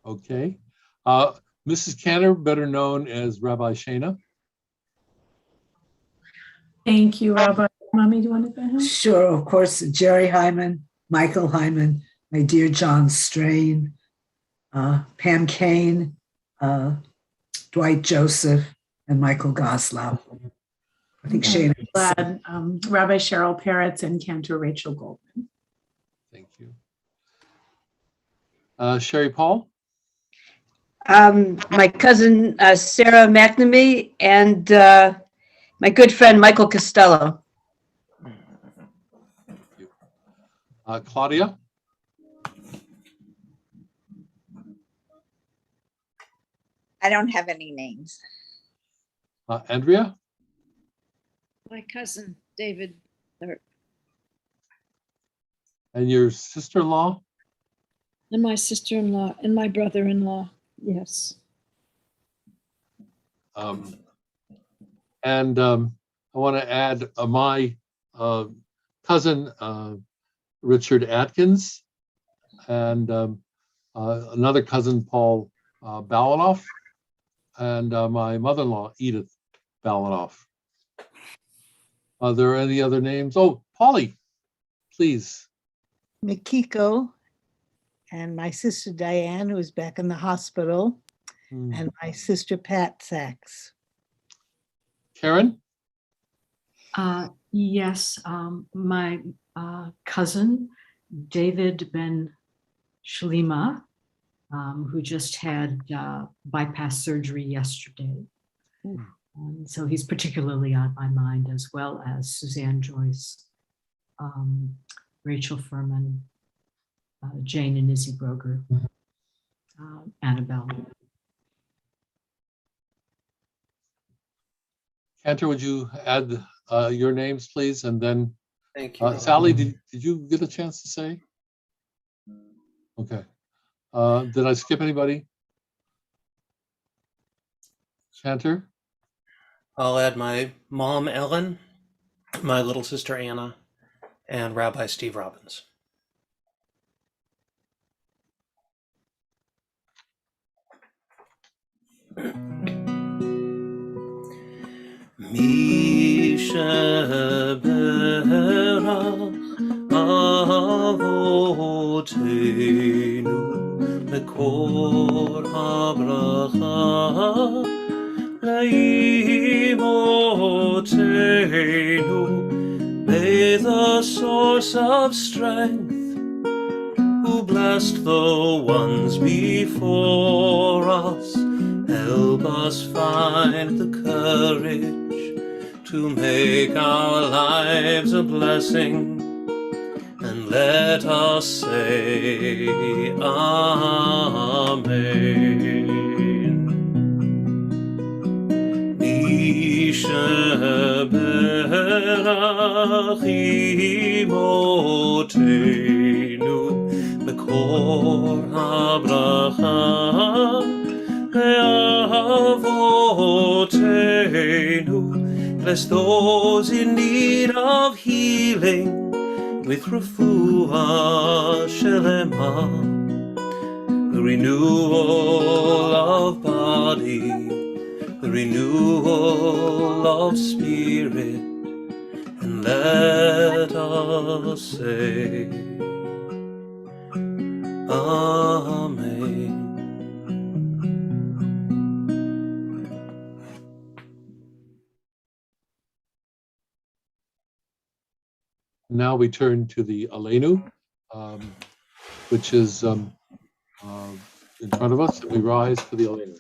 Okay. Mrs. Cantor, better known as Rabbi Shana. Thank you, Rabbi. Mommy, do you want to go ahead? Sure, of course, Jerry Hyman, Michael Hyman, my dear John Strain, Pam Kane, Dwight Joseph, and Michael Goslow. I think Shane. Glad, Rabbi Cheryl Peretz and Cantor Rachel Goldman. Thank you. Sherry Paul. My cousin Sarah McNamee and my good friend Michael Costello. Claudia. I don't have any names. Andrea. My cousin, David. And your sister-in-law. And my sister-in-law and my brother-in-law. Yes. And I want to add my cousin, Richard Atkins, and another cousin, Paul Balanoff, and my mother-in-law, Edith Balanoff. Are there any other names? Oh, Polly, please. Mikiko and my sister Diane, who's back in the hospital, and my sister Pat Sachs. Karen? Yes, my cousin, David Ben Shlima, who just had bypass surgery yesterday. So he's particularly on my mind, as well as Suzanne Joyce, Rachel Furman, Jane and Izzy Broger, Annabelle. Cantor, would you add your names, please? And then Thank you. Sally, did you get a chance to say? Okay. Did I skip anybody? Cantor? I'll add my mom, Ellen, my little sister, Anna, and Rabbi Steve Robbins. Avotenu mekor habracha Laimotenu, may the source of strength, who blessed the ones before us, help us find the courage to make our lives a blessing, and let us say Amen. Berach imotenu mekor habracha le'avotenu. Bless those in need of healing with refuah shelema, the renewal of body, the renewal of spirit, and let us say Amen. Now we turn to the Aleinu, which is in front of us, and we rise for the Aleinu.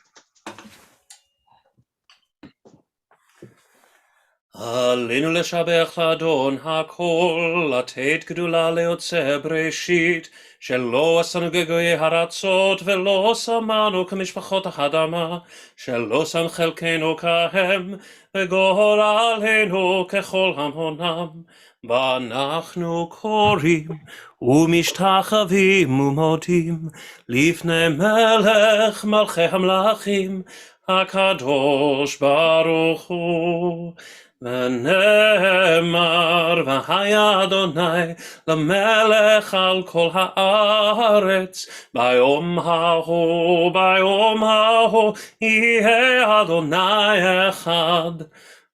עלינו לשבח לאדון הכל, לתת גדולה ליוצא בראשית, שלא עשינו גגויי הרצות, ולא שמנו כמשפחות האדמה, שלא שם חלקנו כהם, וגורלנו ככל המונם. ואנחנו קוראים ומשתחווים ומודים לפני מלך מלכי המלכים, הקדוש ברוך הוא. ונאמר, והיה אדוני למלך על כל הארץ, ביום ההוא יהיה אדוני אחד,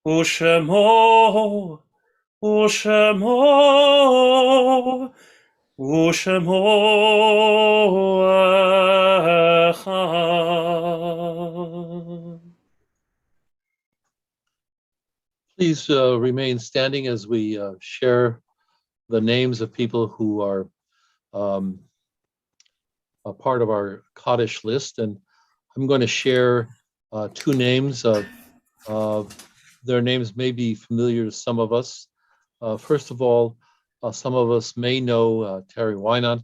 ושמו אחד. Please remain standing as we share the names of people who are a part of our Kaddish list. And I'm going to share two names. Their names may be familiar to some of us. First of all, some of us may know Terry Wynant,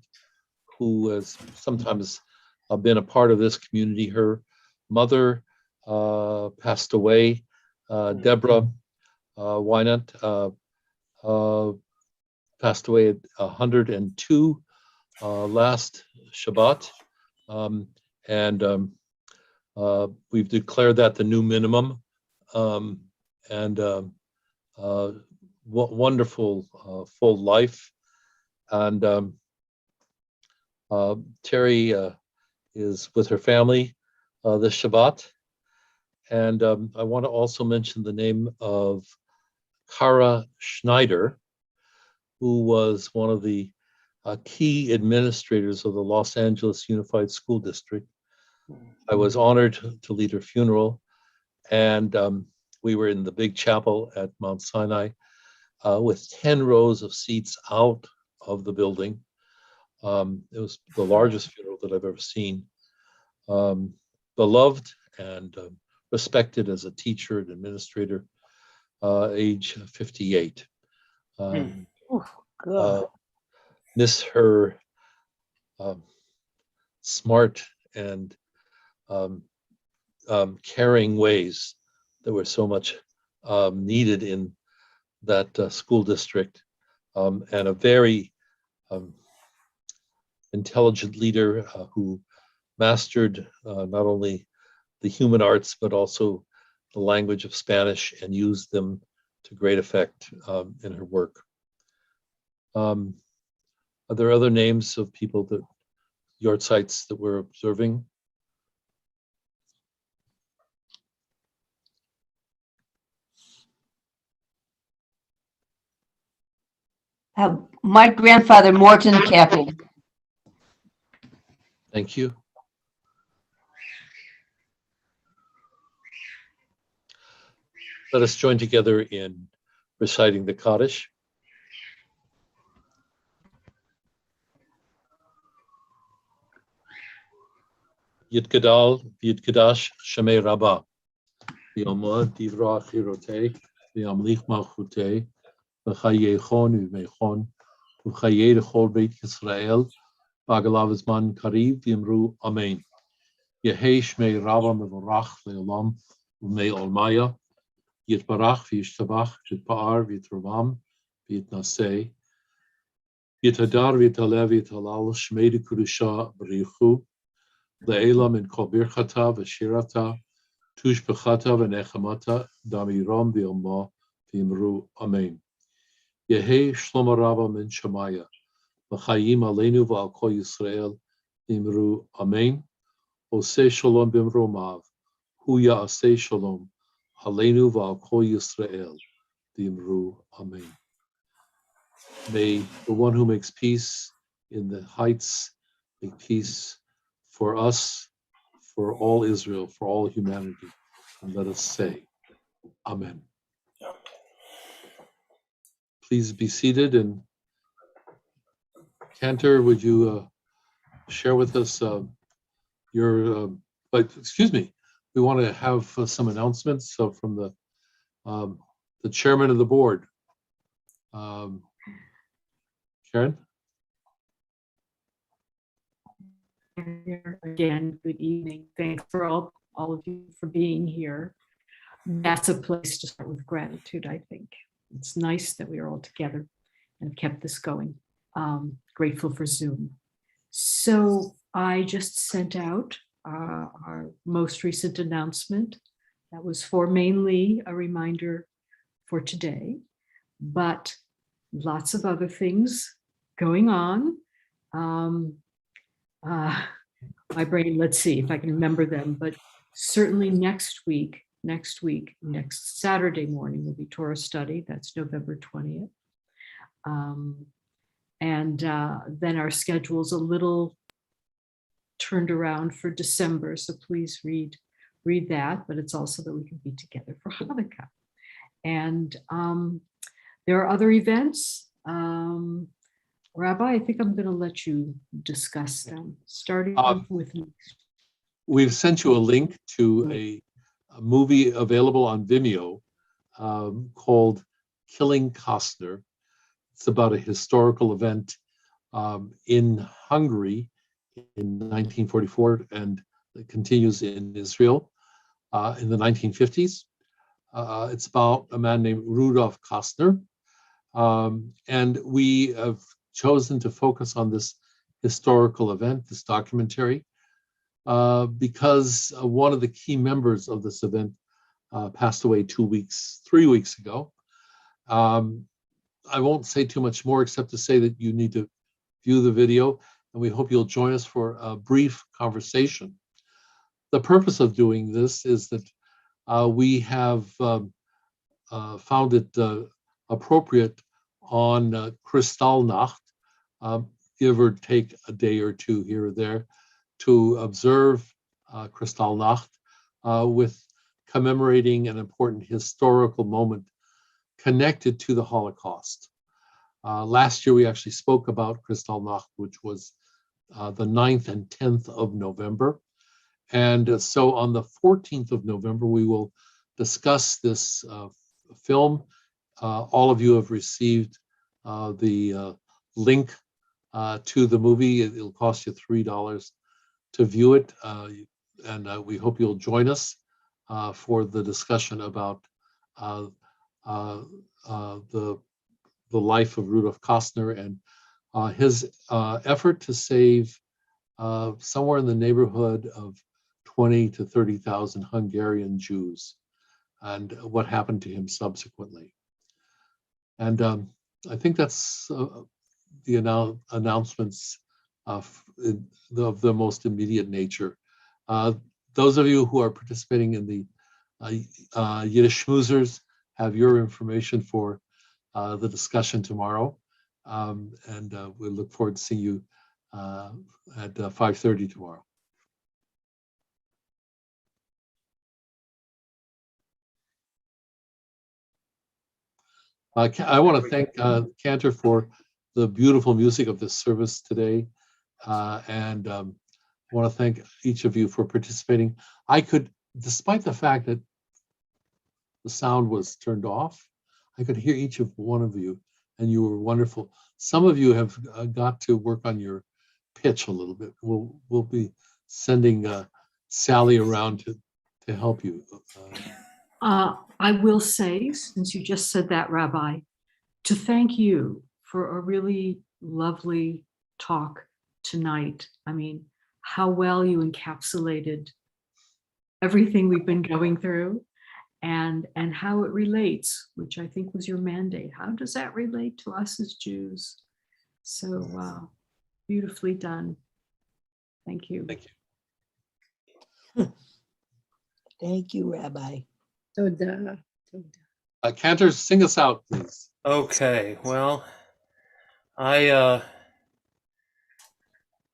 who has sometimes been a part of this community. Her mother passed away, Deborah Wynant, passed away at 102 last Shabbat. We've declared that the new minimum. Wonderful full life. And Terry is with her family this Shabbat. And I want to also mention the name of Kara Schneider, who was one of the key administrators of the Los Angeles Unified School District. I was honored to lead her funeral, and we were in the big chapel at Mount Sinai with 10 rows of seats out of the building. It was the largest funeral that I've ever seen. Beloved and respected as a teacher and administrator, age 58. Miss her smart and caring ways that were so much needed in that school district, and a very intelligent leader who mastered not only the human arts, but also the language of Spanish and used them to great effect in her work. Are there other names of people that yard sites that we're observing? My grandfather, Morton Cappy. Thank you. Let us join together in reciting the Kaddish. Yitgadal v'yitgadash Shemei Rabbah v'yomod divra chirotei v'yamlich malchutei v'chayechon uv'mechon v'chayei l'chol beit Yisrael v'agalav zman kariv v'yimru Amen. Yehei Shmei Rabbah mevorach le'olam u'mei olmaya Yitbarach v'yishtabach yitpa'ar v'yitrovam v'yitnasei Yitadar v'yitalev v'yitalal Shmei d'Kedusha b'richu Le'ela min kol birchata v'shirata tushbechata v'nechamata damiram v'ilma v'imru Amen. Yehei Shlomo Rabbah min Shemaya v'chayim aleinu v'al kol Yisrael v'imru Amen. Oseh shalom b'imromav hu ya'aseh shalom aleinu v'al kol Yisrael v'imru Amen. May the one who makes peace in the heights make peace for us, for all Israel, for all humanity. And let us say, Amen. Please be seated. And Cantor, would you share with us but excuse me, we want to have some announcements from the the chairman of the board. Karen? Again, good evening. Thanks for all of you for being here. That's a place to start with gratitude, I think. It's nice that we are all together and have kept this going. Grateful for Zoom. So I just sent out our most recent announcement. That was for mainly a reminder for today, but lots of other things going on. My brain, let's see if I can remember them, but certainly next Saturday morning will be Torah study. That's November 20th. Then our schedule's a little turned around for December, so please read that, but it's also that we can be together for Hanukkah. And there are other events. Rabbi, I think I'm going to let you discuss them, starting with me. We've sent you a link to a movie available on Vimeo called Killing Costner. It's about a historical event in Hungary in 1944, and it continues in Israel in the 1950s. It's about a man named Rudolf Kostner. And we have chosen to focus on this historical event, this documentary, because one of the key members of this event passed away 3 weeks ago. I won't say too much more except to say that you need to view the video, and we hope you'll join us for a brief conversation. The purpose of doing this is that we have found it appropriate on Kristallnacht, give or take a day or two here or there, to observe Kristallnacht with commemorating an important historical moment connected to the Holocaust. Last year, we actually spoke about Kristallnacht, which was the 9th and 10th of November. And so on the 14th of November, we will discuss this film. All of you have received the link to the movie. It'll cost you $3 to view it. And we hope you'll join us for the discussion about the life of Rudolf Kostner and his effort to save somewhere in the neighborhood of 20 to 30,000 Hungarian Jews, and what happened to him subsequently. And I think that's the announcements of the most immediate nature. Those of you who are participating in the Yiddish Schmoozers have your information for the discussion tomorrow. And we look forward to seeing you at 5:30 tomorrow. I want to thank Cantor for the beautiful music of this service today. And I want to thank each of you for participating. I could, despite the fact that the sound was turned off, I could hear each of one of you, and you were wonderful. Some of you have got to work on your pitch a little bit. We'll be sending Sally around to help you. I will say, since you just said that, Rabbi, to thank you for a really lovely talk tonight. I mean, how well you encapsulated everything we've been going through and how it relates, which I think was your mandate. How does that relate to us as Jews? So beautifully done. Thank you. Thank you. Thank you, Rabbi. Toda. Cantor, sing us out, please. Okay, well, I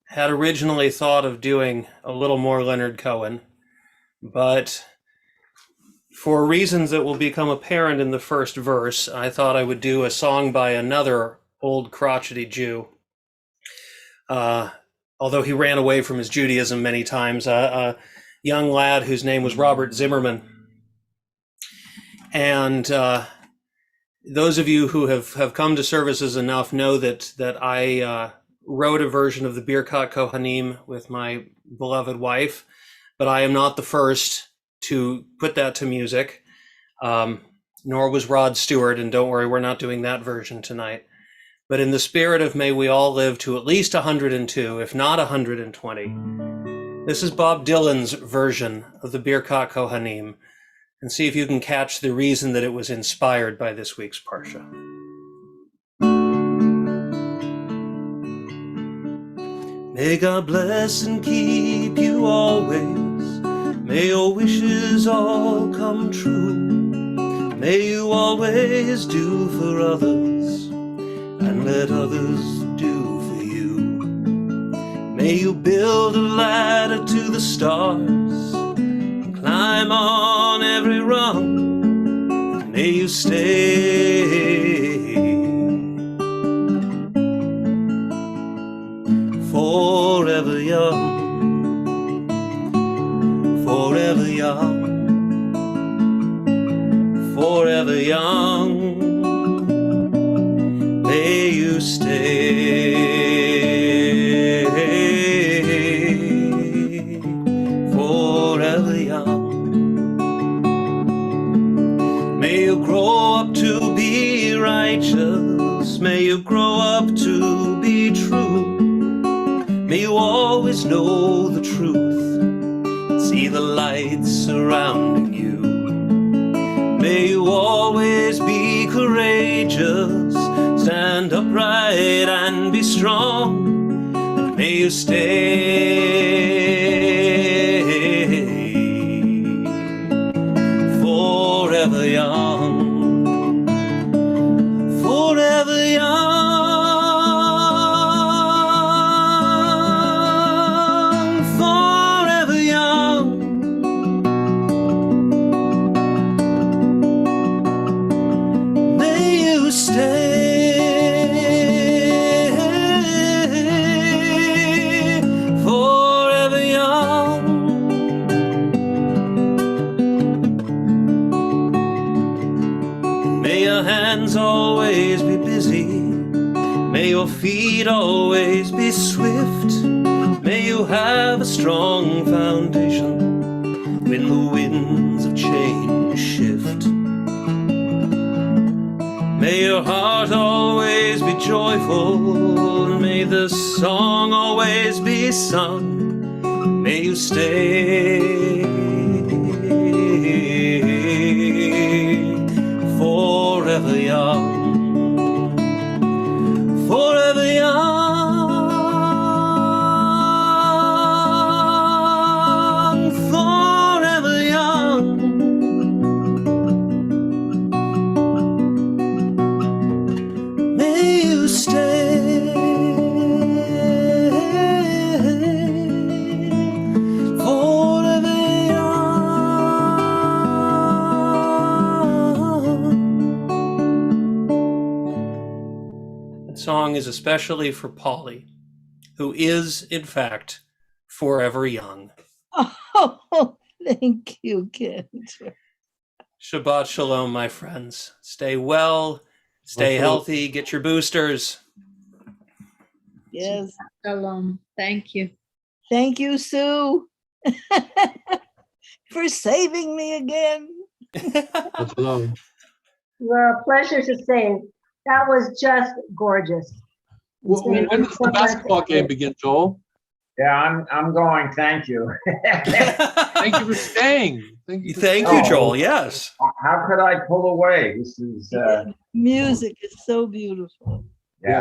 had originally thought of doing a little more Leonard Cohen, but for reasons that will become apparent in the first verse, I thought I would do a song by another old crotchety Jew. Although he ran away from his Judaism many times, a young lad whose name was Robert Zimmerman. And those of you who have come to services enough know that I wrote a version of the Birkat Kohanim with my beloved wife, but I am not the first to put that to music, nor was Rod Stewart, and don't worry, we're not doing that version tonight. But in the spirit of may we all live to at least 102, if not 120, this is Bob Dylan's version of the Birkat Kohanim, and see if you can catch the reason that it was inspired by this week's Parsha. May God bless and keep you always. May your wishes all come true. May you always do for others and let others do for you. May you build a ladder to the stars and climb on every rung. May you stay forever young, forever young, forever young. May you stay forever young. May you grow up to be righteous. May you grow up to be true. May you always know the truth, see the light surrounding you. May you always be courageous, stand upright and be strong. And may you stay forever young, forever young. Always be busy. May your feet always be swift. May you have a strong foundation when the winds of change shift. May your heart always be joyful. May the song always be sung. May you stay forever young, forever young, forever young. May you stay forever young. That song is especially for Polly, who is, in fact, forever young. Oh, thank you, Kent. Shabbat shalom, my friends. Stay well, stay healthy, get your boosters. Yes. Shalom. Thank you. Thank you, Sue, for saving me again. Hello. Well, a pleasure to save. That was just gorgeous. When does the basketball game begin, Joel? Yeah, I'm going. Thank you. Thank you for staying. Thank you, Thank you, Joel. Yes. How could I pull away? This is Music is so beautiful. yeah.